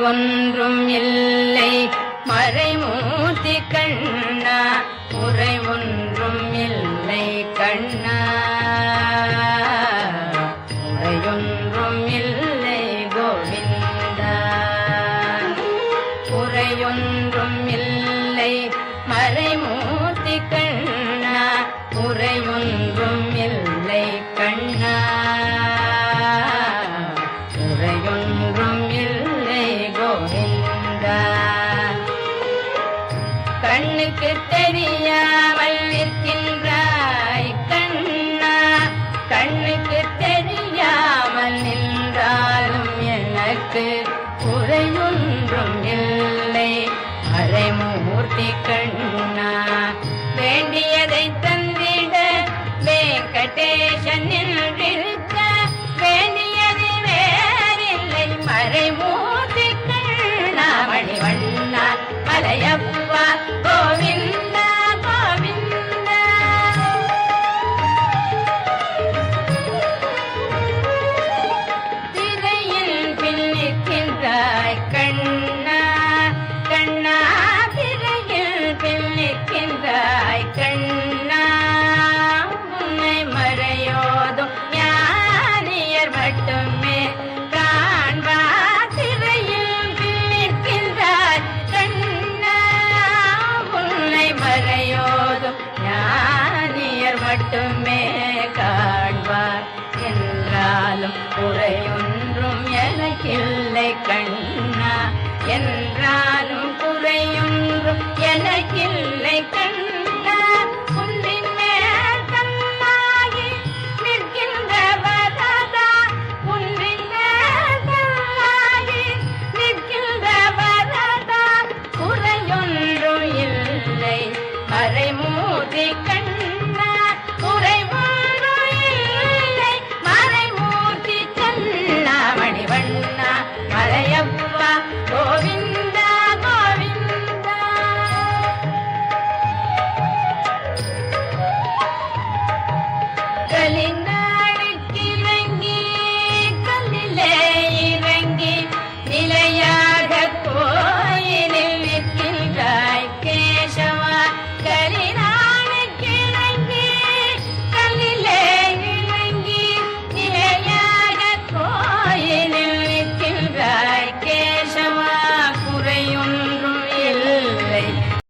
ஒன்றும் இல்லை மறைமூர்த்தி கண்ணா, குறை ஒன்றும் இல்லை கண்ணா, குறையொன்றும் இல்லை கோவிந்தா. குறையொன்றும் இல்லை மறைமூர்த்தி கண்ணா, குறை ஒன்றும் இல்லை கண்ணா, குறையொன்றும் இல்லை கோவிந்தா. கண்ணுக்கு தெரியாமல் நிற்கின்றாய் கண்ணா, கண்ணுக்கு தெரியாமல் நின்றாலும் எனக்கு குறையொன்றும் இல்லை மறைமூர்த்தி கண்ணா. வேண்டியதை தந்திட வெங்கடேசன் நின்றிருக்க, வேண்டியது வேறில்லை மறைமூர்த்தி கண்ணா. மணிவண்ணா மலையப்பா கோவிந்தா கோவிந்தா. திரையில் பின்னிக்கின்றாய் கண்ணா, கண்ணா திரையில் பின்னிக்கின்றாய் கண்ணா. உன்னை மறையோதும் ஞானியர் மட்டுமே காண்பார். திரையில் பின்னிக்கின்றாய் கண்ணா, உன்னை மறையோதும் ஞானியர் மட்டுமே காண்பார். என்றாலும் குறையொன்றும் எனக்கில்லை கண்ணா, என்றால்